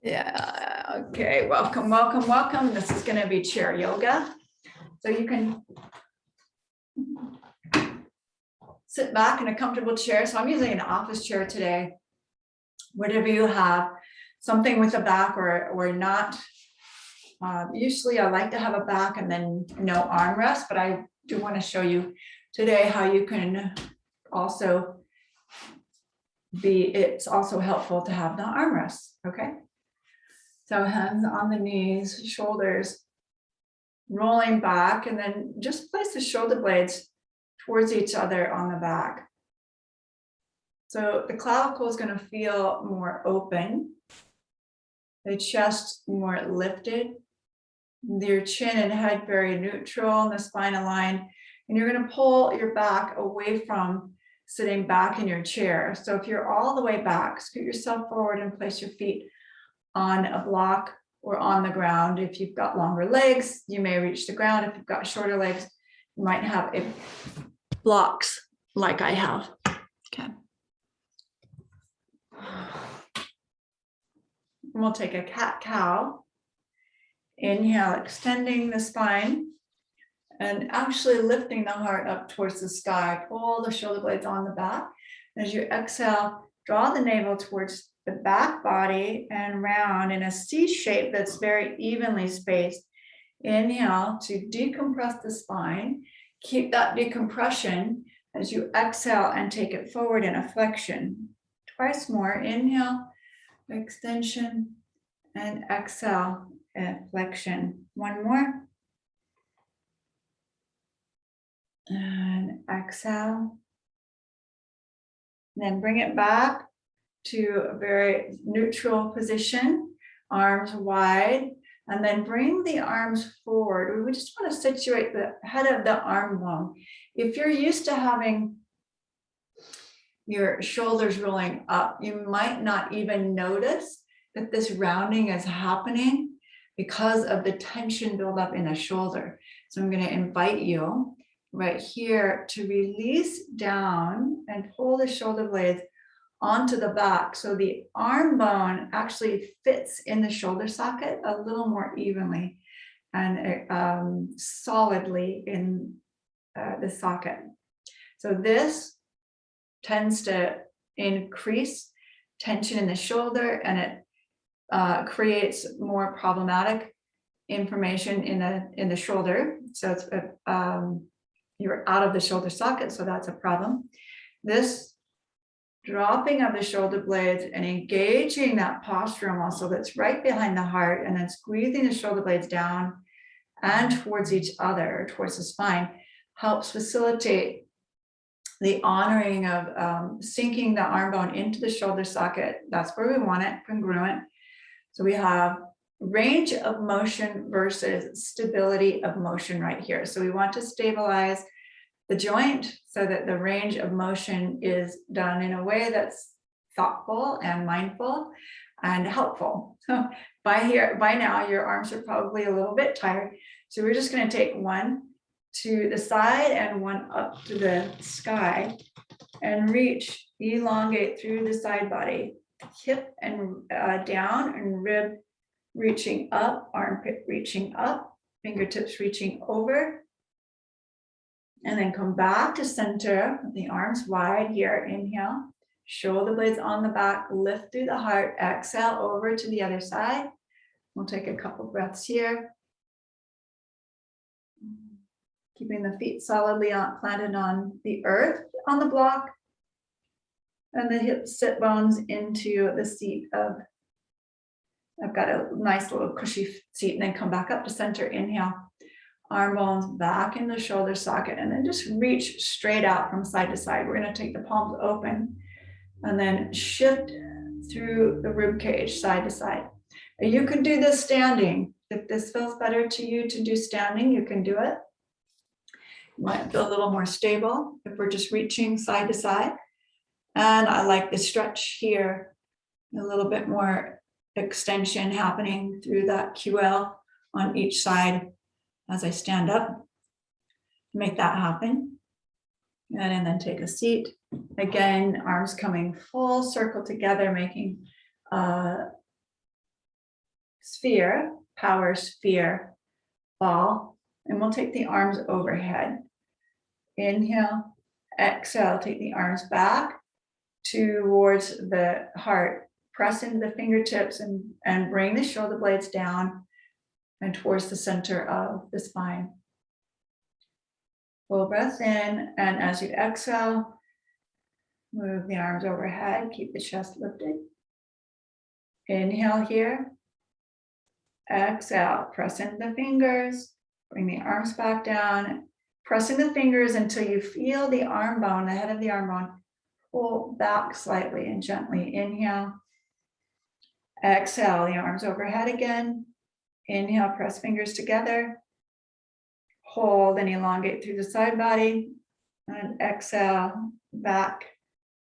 Yeah, okay, welcome, welcome, welcome. This is going to be chair yoga. So you can sit back in a comfortable chair. So I'm using an office chair today. Whatever you have, something with a back or not. Usually I like to have a back and then no armrest, but I do want to show you today how you can also it's also helpful to have the armrest, okay? So hands on the knees, shoulders rolling back, and then just place the shoulder blades towards each other on the back. So the clavicle is going to feel more open, the chest more lifted, your chin and head very neutral in the spine aligned, and you're going to pull your back away from sitting back in your chair. So if you're all the way back, scoot yourself forward and place your feet on a block or on the ground. If you've got longer legs, you may reach the ground. If you've got shorter legs, you might have blocks like I have. Okay. And we'll take a cat-cow. Inhale, extending the spine and actually lifting the heart up towards the sky. Pull the shoulder blades on the back. As you exhale, draw the navel towards the back body and round in a C shape that's very evenly spaced. Inhale to decompress the spine. Keep that decompression as you exhale and take it forward in a flexion. Twice more. Inhale, extension, and exhale, and flexion. One more. And exhale. Then bring it back to a very neutral position, arms wide, and then bring the arms forward. We just want to situate the head of the arm bone. If you're used to having your shoulders rolling up, you might not even notice that this rounding is happening because of the tension buildup in the shoulder. So I'm going to invite you right here to release down and pull the shoulder blades onto the back. So the arm bone actually fits in the shoulder socket a little more evenly and solidly in the socket. So this tends to increase tension in the shoulder, and it creates more problematic inflammation in the shoulder. So it's you're out of the shoulder socket, so that's a problem. This dropping of the shoulder blades and engaging that postural muscle that's right behind the heart, and then squeezing the shoulder blades down and towards each other, towards the spine, helps facilitate the honoring of sinking the arm bone into the shoulder socket. That's where we want it, congruent. So we have range of motion versus stability of motion right here. So we want to stabilize the joint so that the range of motion is done in a way that's thoughtful and mindful and helpful. So by now, your arms are probably a little bit tired. So we're just going to take one to the side and one up to the sky and reach, elongate through the side body, hip and down, and rib reaching up, armpit reaching up, fingertips reaching over, and then come back to center, the arms wide here. Inhale, shoulder blades on the back, lift through the heart, exhale over to the other side. We'll take a couple breaths here. Keeping the feet solidly planted on the earth on the block, and the hips, sit bones into the seat of, I've got a nice little cushy seat, and then come back up to center. Inhale, arm bones back in the shoulder socket, and then just reach straight out from side to side. We're going to take the palms open and then shift through the rib cage side to side. You can do this standing. If this feels better to you to do standing, you can do it. You might feel a little more stable if we're just reaching side to side. And I like the stretch here, a little bit more extension happening through that QL on each side as I stand up. Make that happen. And then take a seat. Again, arms coming full circle together, making sphere, power sphere ball, and we'll take the arms overhead. Inhale, exhale, take the arms back towards the heart. Press into the fingertips and bring the shoulder blades down and towards the center of the spine. Full breath in, and as you exhale, move the arms overhead, keep the chest lifted. Inhale here. Exhale, press into the fingers, bring the arms back down, pressing the fingers until you feel the arm bone, the head of the arm bone, pull back slightly and gently. Inhale. Exhale, the arms overhead again. Inhale, press fingers together. Hold and elongate through the side body. And exhale, back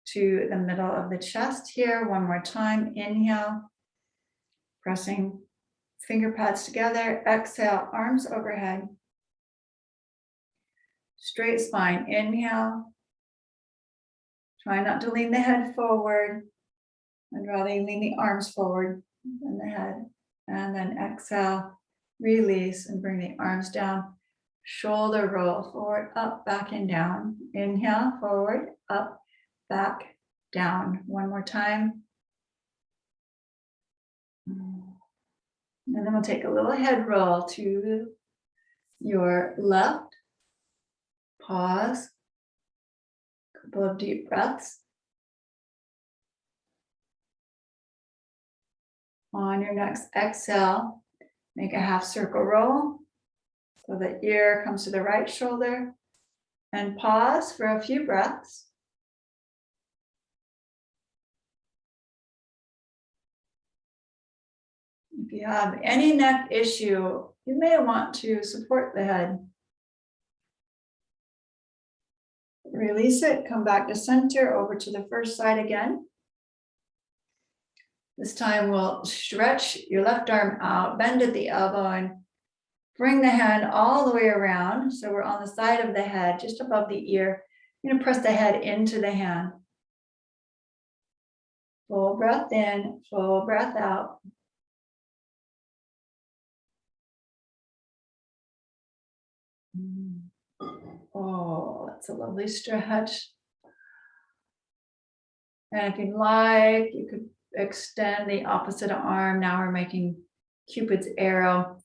to the middle of the chest here. One more time. Inhale, pressing finger pads together. Exhale, arms overhead. Straight spine. Inhale. Try not to lean the head forward, and rather lean the arms forward and the head. And then exhale, release and bring the arms down. Shoulder roll forward, up, back, and down. Inhale, forward, up, back, down. One more time. And then we'll take a little head roll to your left. Pause. Couple of deep breaths. On your next exhale, make a half circle roll so the ear comes to the right shoulder, and pause for a few breaths. If you have any neck issue, you may want to support the head. Release it, come back to center, over to the first side again. This time we'll stretch your left arm out, bend at the elbow, and bring the hand all the way around. So we're on the side of the head, just above the ear. You're gonna press the head into the hand. Full breath in, full breath out. Oh, that's a lovely stretch. And if you'd like, you could extend the opposite arm. Now we're making Cupid's arrow,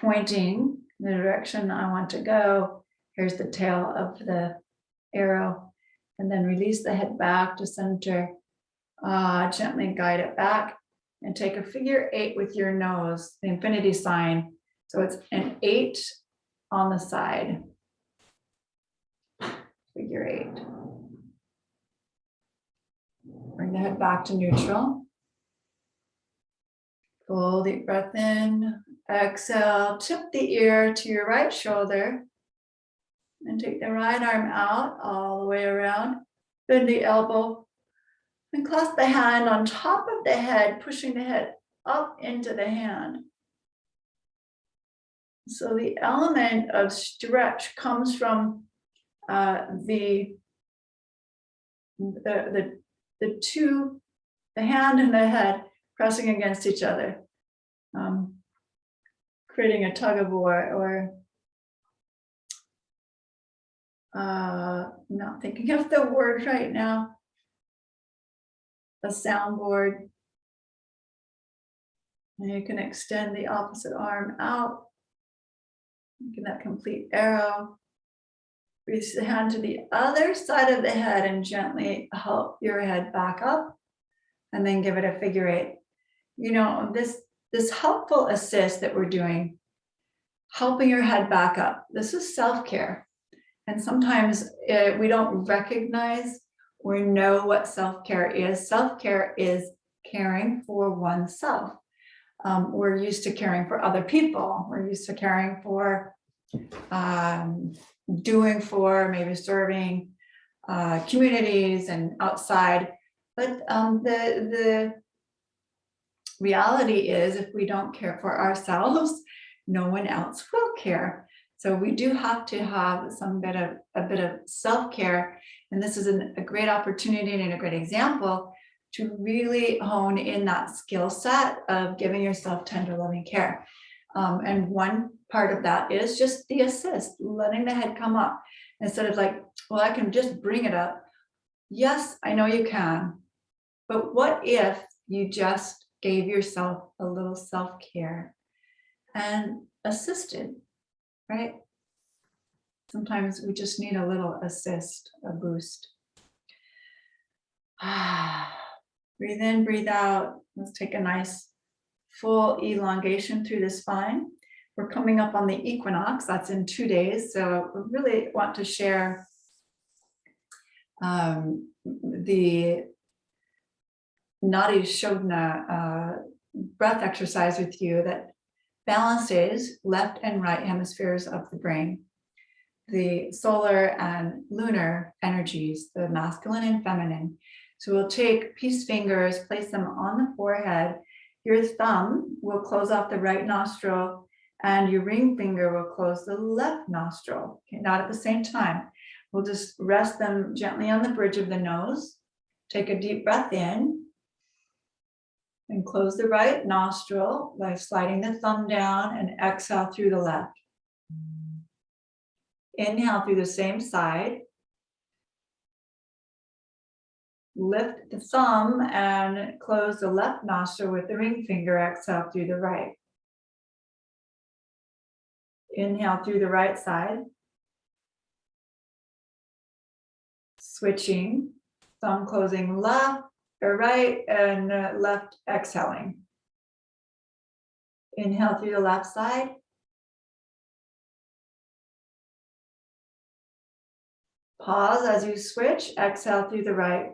pointing in the direction I want to go. Here's the tail of the arrow. And then release the head back to center. Gently guide it back and take a figure 8 with your nose, the infinity sign. So it's an 8 on the side. Figure 8. Bring the head back to neutral. Full deep breath in. Exhale, tip the ear to your right shoulder. And take the right arm out all the way around. Bend the elbow. And clasp the hand on top of the head, pushing the head up into the hand. So the element of stretch comes from the hand and the head pressing against each other, creating a tug of war, or not thinking of the word right now, a soundboard. And you can extend the opposite arm out, making that complete arrow. Reach the hand to the other side of the head and gently help your head back up, and then give it a figure 8. You know, this helpful assist that we're doing, helping your head back up, this is self-care. And sometimes we don't recognize or know what self-care is. Self-care is caring for oneself. We're used to caring for other people. We're used to caring for, doing for, maybe serving communities and outside. But the reality is, if we don't care for ourselves, no one else will care. So we do have to have a bit of self-care. And this is a great opportunity and a great example to really hone in that skill set of giving yourself tender, loving care. And one part of that is just the assist, letting the head come up instead of like, well, I can just bring it up. Yes, I know you can. But what if you just gave yourself a little self-care and assisted, right? Sometimes we just need a little assist, a boost. Breathe in, breathe out. Let's take a nice full elongation through the spine. We're coming up on the equinox. That's in 2 days. So we really want to share the Nadi Shodhana breath exercise with you that balances left and right hemispheres of the brain, the solar and lunar energies, the masculine and feminine. So we'll take peace fingers, place them on the forehead. Your thumb will close off the right nostril and your ring finger will close the left nostril. Okay, not at the same time. We'll just rest them gently on the bridge of the nose. Take a deep breath in and close the right nostril by sliding the thumb down and exhale through the left. Inhale through the same side. Lift the thumb and close the left nostril with the ring finger. Exhale through the right. Inhale through the right side. Switching, thumb closing left or right and left exhaling. Inhale through the left side. Pause as you switch. Exhale through the right.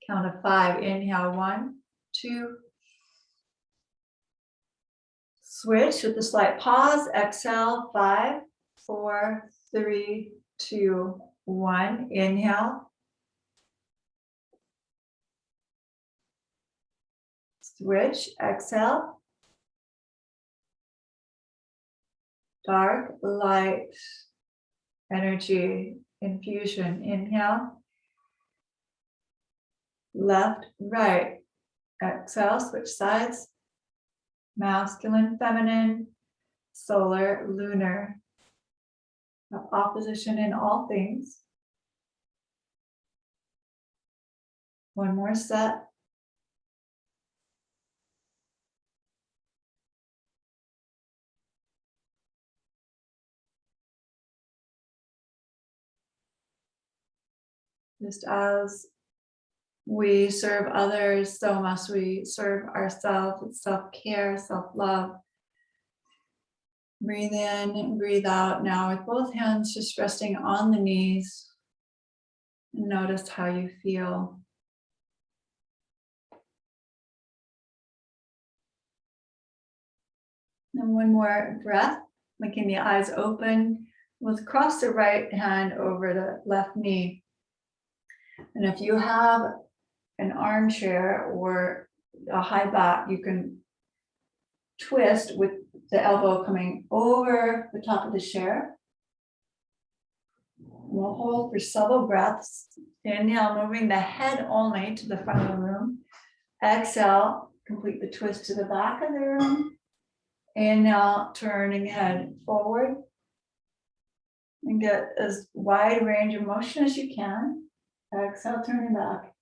Count of 5. Inhale, 1, 2. Switch with a slight pause. Exhale, 5, 4, 3, 2, 1. Inhale. Switch. Exhale. Dark, light, energy, infusion. Inhale. Left, right. Exhale, switch sides. Masculine, feminine, solar, lunar. Opposition in all things. One more set. Just as we serve others, so must we serve ourselves with self-care, self-love. Breathe in and breathe out now with both hands just resting on the knees. And notice how you feel. And one more breath, making the eyes open. We'll cross the right hand over the left knee. And if you have an armchair or a high back, you can twist with the elbow coming over the top of the chair. We'll hold for several breaths. Inhale, moving the head only to the front of the room. Exhale, complete the twist to the back of the room. Inhale, turning head forward. And get as wide range of motion as you can. Exhale, turning back.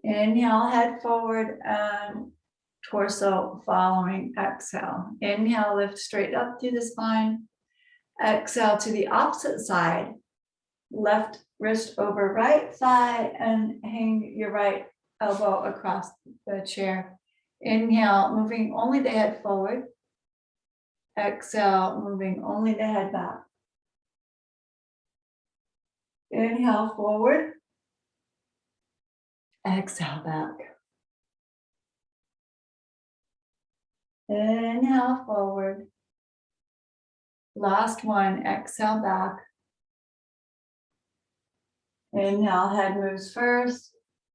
Inhale, head forward and torso following. Exhale. Inhale, lift straight up through the spine. Exhale to the opposite side. Left wrist over right thigh and hang your right elbow across the chair. Inhale, moving only the head forward. Exhale, moving only the head back. Inhale forward. Exhale back. Inhale forward. Last one, exhale back. Inhale, head moves first,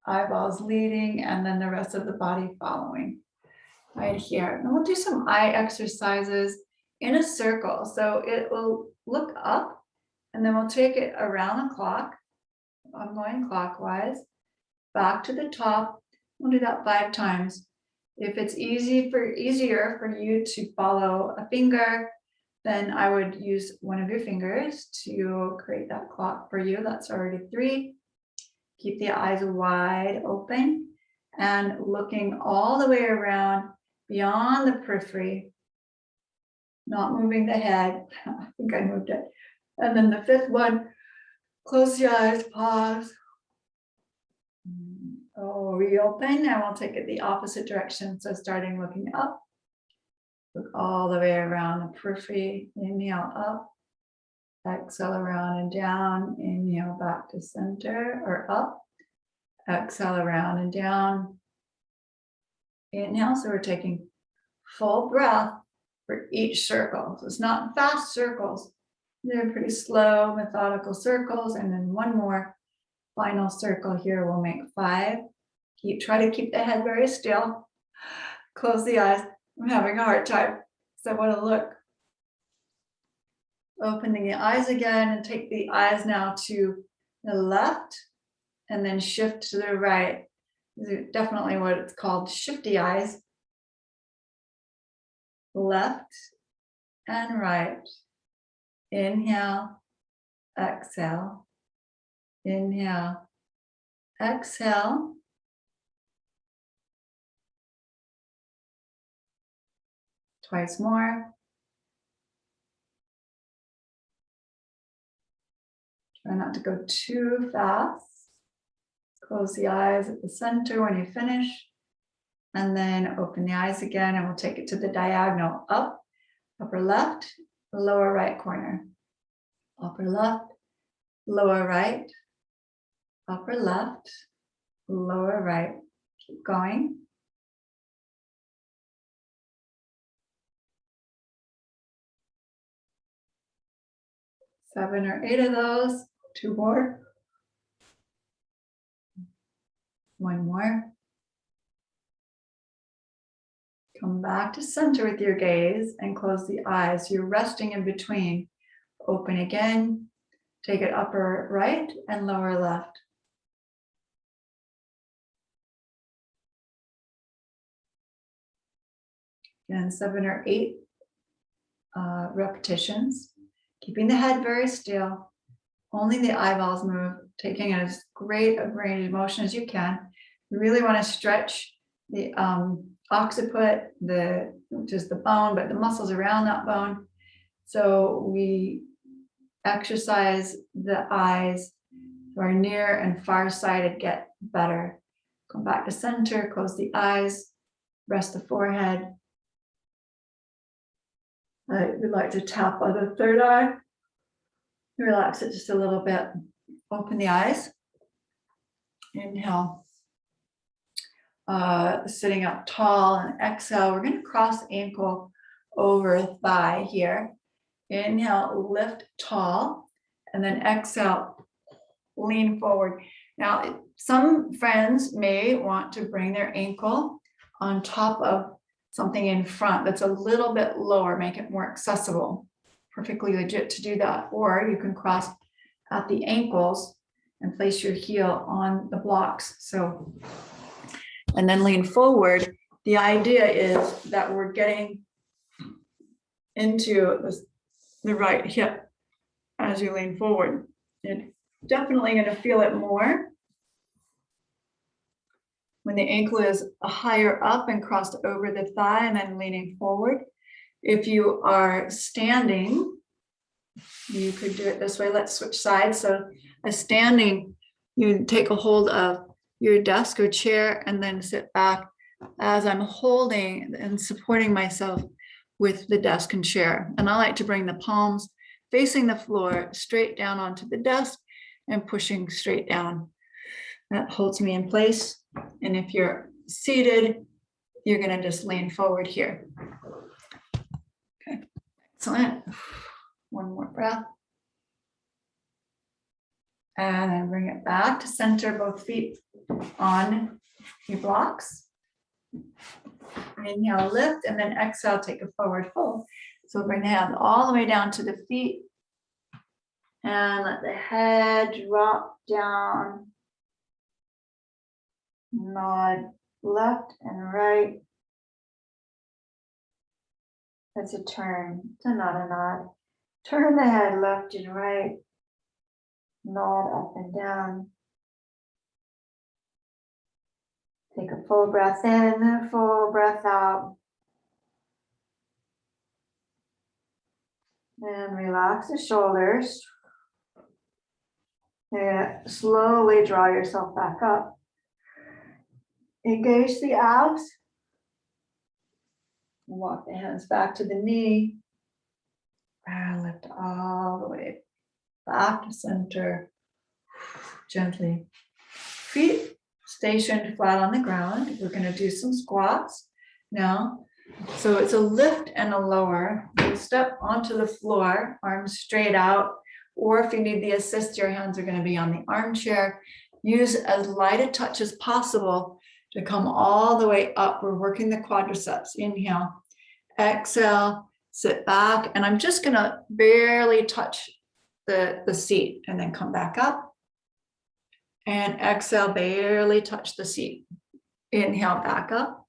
eyeballs leading, and then the rest of the body following. Right here. And we'll do some eye exercises in a circle. So it will look up, and then we'll take it around the clock. I'm going clockwise, back to the top. We'll do that 5 times. If it's easier for you to follow a finger, then I would use one of your fingers to create that clock for you. That's already 3. Keep the eyes wide open and looking all the way around beyond the periphery, not moving the head. I think I moved it. And then the 5th one, close the eyes, pause. Oh, reopen, and we'll take it the opposite direction. So starting looking up, look all the way around the periphery, inhale up, exhale around and down, inhale back to center or up, exhale around and down, inhale. So we're taking full breath for each circle. So it's not fast circles, they're pretty slow, methodical circles, and then one more final circle here. We'll make 5. Try to keep the head very still. Close the eyes. I'm having a hard time, so I want to look. Opening the eyes again, and take the eyes now to the left and then shift to the right. These are definitely what it's called, shifty eyes. Left and right. Inhale, exhale. Inhale, exhale. Twice more. Try not to go too fast. Close the eyes at the center when you finish. And then open the eyes again, and we'll take it to the diagonal. Up, upper left, lower right corner. Upper left, lower right. Upper left, lower right. Keep going. Seven or 8 of those. 2 more. 1 more. Come back to center with your gaze and close the eyes. You're resting in between. Open again. Take it upper right and lower left. Again, 7 or 8 repetitions. Keeping the head very still. Only the eyeballs move, taking as great a range of motion as you can. You really want to stretch the occiput, which is the bone, but the muscles around that bone. So we exercise the eyes, so our near and far sighted get better. Come back to center, close the eyes, rest the forehead. We'd like to tap on the 3rd eye. Relax it just a little bit. Open the eyes. Inhale. Sitting up tall, and exhale. We're going to cross ankle over thigh here. Inhale, lift tall, and then exhale, lean forward. Now, some friends may want to bring their ankle on top of something in front that's a little bit lower, make it more accessible. Perfectly legit to do that. Or you can cross at the ankles and place your heel on the blocks. So, and then lean forward. The idea is that we're getting into the right hip as you lean forward. You're definitely going to feel it more when the ankle is higher up and crossed over the thigh and then leaning forward. If you are standing, you could do it this way. Let's switch sides. So as standing, you take a hold of your desk or chair and then sit back as I'm holding and supporting myself with the desk and chair. And I like to bring the palms facing the floor straight down onto the desk and pushing straight down. That holds me in place. And if you're seated, you're going to just lean forward here. Okay, excellent. One more breath. And then bring it back to center, both feet on your blocks. Inhale, lift, and then exhale, take a forward fold. So bring the hand all the way down to the feet. And let the head drop down. Nod left and right. That's a turn. It's not a nod. Turn the head left and right. Nod up and down. Take a full breath in and a full breath out. And relax the shoulders. And slowly draw yourself back up. Engage the abs. Walk the hands back to the knee. And lift all the way back to center. Gently. Feet stationed flat on the ground. We're going to do some squats now. So it's a lift and a lower. You step onto the floor, arms straight out, or if you need the assist, your hands are going to be on the armchair. Use as light a touch as possible to come all the way up. We're working the quadriceps. Inhale, exhale, sit back, and I'm just going to barely touch the seat and then come back up. And exhale, barely touch the seat. Inhale, back up.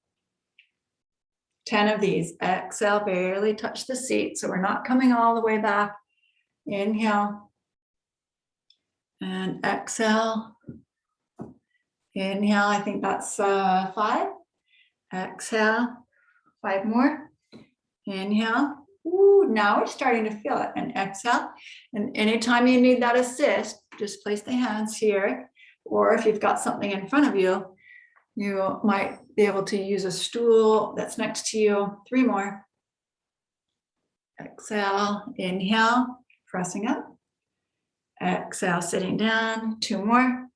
10 of these. Exhale, barely touch the seat. So we're not coming all the way back. Inhale. And exhale. Inhale, I think that's 5. Exhale, 5 more. Inhale. Ooh, now we're starting to feel it. And exhale. And anytime you need that assist, just place the hands here. Or if you've got something in front of you, you might be able to use a stool that's next to you. 3 more. Exhale, inhale, pressing up. Exhale, sitting down. 2 more.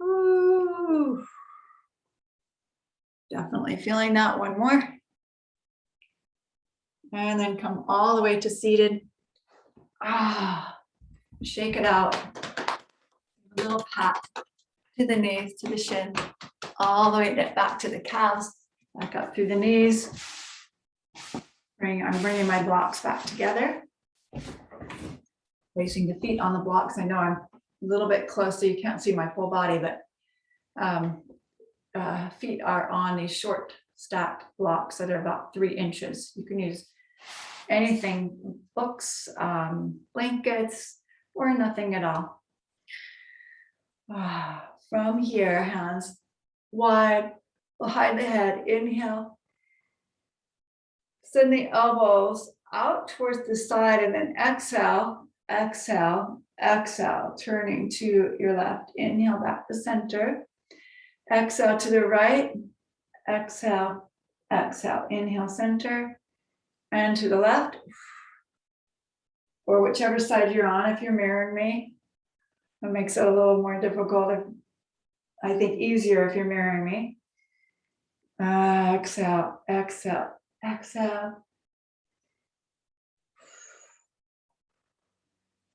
Ooh. Definitely feeling that. 1 more. And then come all the way to seated. Shake it out. A little pat to the knees, to the shin, all the way back to the calves, back up through the knees. I'm bringing my blocks back together. Placing the feet on the blocks. I know I'm a little bit close, so you can't see my full body, but feet are on these short stacked blocks that are about 3 inches. You can use anything, books, blankets, or nothing at all. From here, hands wide behind the head. Inhale. Send the elbows out towards the side and then exhale, exhale, exhale, turning to your left. Inhale back to center. Exhale to the right. Exhale, exhale. Inhale, center. And to the left. Or whichever side you're on. If you're mirroring me, it makes it a little more difficult. I think easier if you're mirroring me. Exhale, exhale, exhale.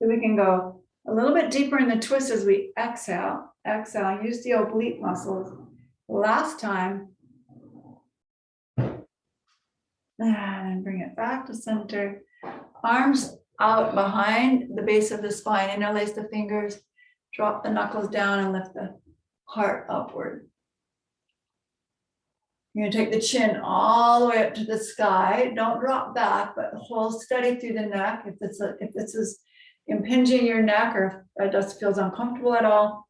So we can go a little bit deeper in the twist as we exhale, exhale. Use the oblique muscles. Last time. And bring it back to center. Arms out behind the base of the spine. Interlace the fingers. Drop the knuckles down and lift the heart upward. You're going to take the chin all the way up to the sky. Don't drop back, but hold steady through the neck. If this is impinging your neck or if it just feels uncomfortable at all,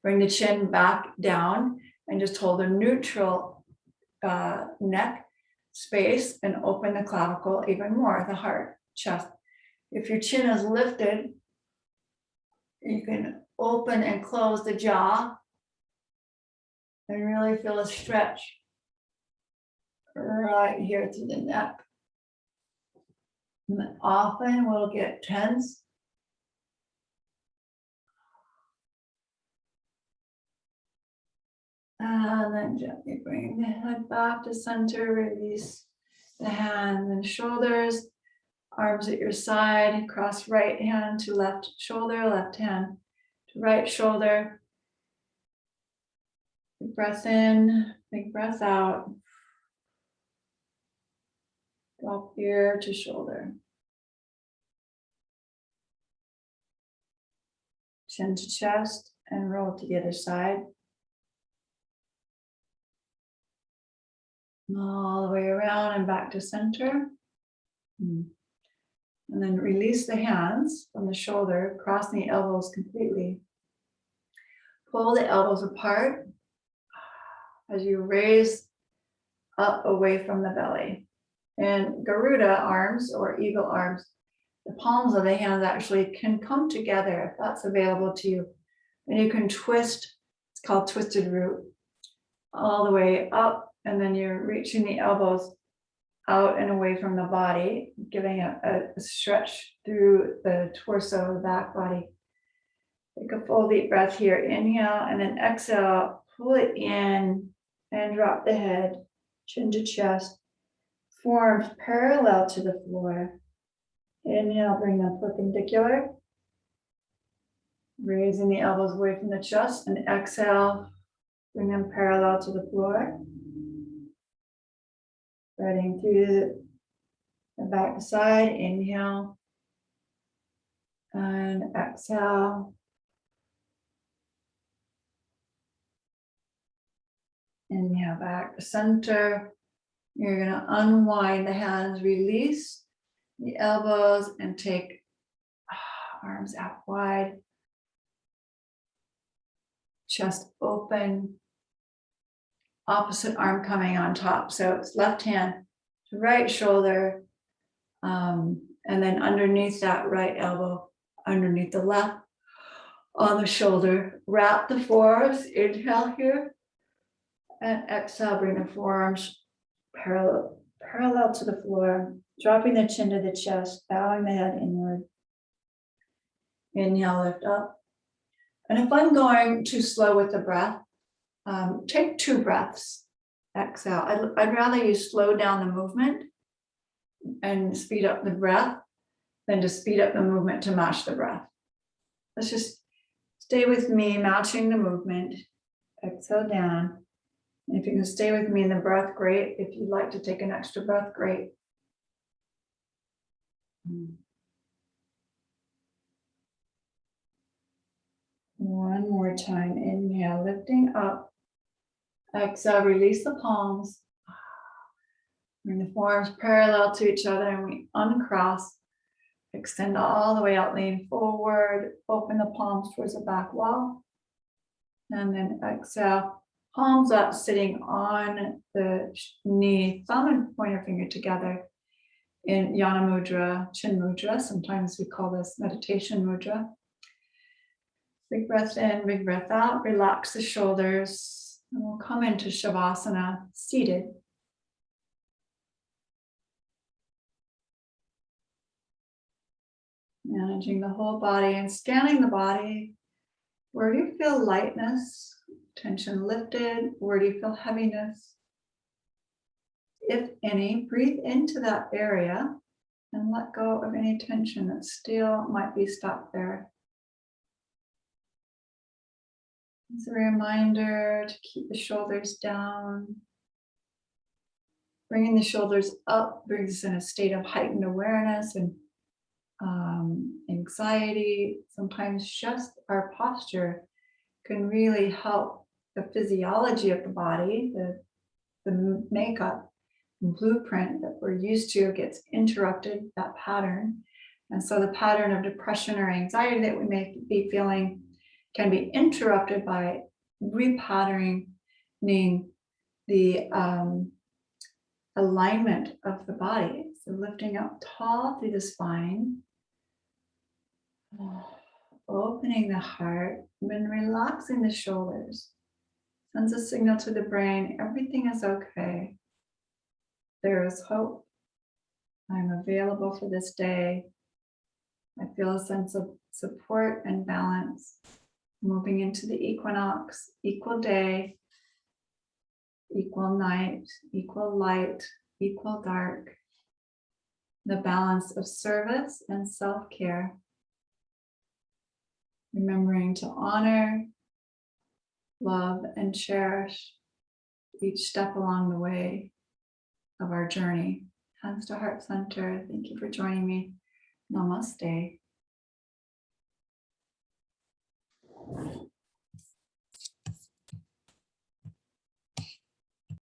bring the chin back down and just hold a neutral neck space and open the clavicle even more, the heart, chest. If your chin is lifted, you can open and close the jaw and really feel a stretch right here through the neck. And often we'll get tense. And then gently bring the head back to center, release the hands and shoulders, arms at your side, cross right hand to left shoulder, left hand to right shoulder. Big breath in, big breath out. Drop ear to shoulder. Chin to chest and roll to the other side. All the way around and back to center. And then release the hands from the shoulder, crossing the elbows completely. Pull the elbows apart as you raise up away from the belly. And Garuda arms or eagle arms, the palms of the hands actually can come together if that's available to you. And you can twist, it's called twisted root, all the way up, and then you're reaching the elbows out and away from the body, giving a stretch through the torso, the back body. Take a full deep breath here. Inhale and then exhale, pull it in and drop the head, chin to chest, forearms parallel to the floor. Inhale, bring them perpendicular. Raising the elbows away from the chest, and exhale, bring them parallel to the floor. Spreading through the back side. Inhale and exhale. Inhale back to center. You're going to unwind the hands, release the elbows, and take arms out wide. Chest open. Opposite arm coming on top. So it's left hand to right shoulder. And then underneath that right elbow, underneath the left on the shoulder. Wrap the forearms. Inhale here. And exhale, bring the forearms parallel to the floor. Dropping the chin to the chest, bowing the head inward. Inhale, lift up. And if I'm going too slow with the breath, take 2 breaths. Exhale. I'd rather you slow down the movement and speed up the breath than to speed up the movement to match the breath. Let's just stay with me, matching the movement. Exhale down. And if you can stay with me in the breath, great. If you'd like to take an extra breath, great. One more time. Inhale, lifting up. Exhale, release the palms. Bring the forearms parallel to each other and we uncross. Extend all the way out, lean forward. Open the palms towards the back wall. And then exhale. Palms up, sitting on the knee, thumb and pointer finger together in Yana Mudra, Chin Mudra. Sometimes we call this meditation mudra. Big breath in, big breath out. Relax the shoulders. And we'll come into Shavasana Seated. Managing the whole body and scanning the body. Where do you feel lightness? Tension lifted? Where do you feel heaviness? If any, breathe into that area and let go of any tension that still might be stuck there. As a reminder to keep the shoulders down. Bringing the shoulders up brings us in a state of heightened awareness and anxiety. Sometimes just our posture can really help the physiology of the body, the makeup and blueprint that we're used to gets interrupted, that pattern. And so the pattern of depression or anxiety that we may be feeling can be interrupted by repatterning the alignment of the body. So lifting up tall through the spine, opening the heart, and then relaxing the shoulders. Sends a signal to the brain, everything is okay. There is hope. I'm available for this day. I feel a sense of support and balance. Moving into the equinox, equal day, equal night, equal light, equal dark. The balance of service and self-care. Remembering to honor, love, and cherish each step along the way of our journey. Hands to heart center. Thank you for joining me. Namaste.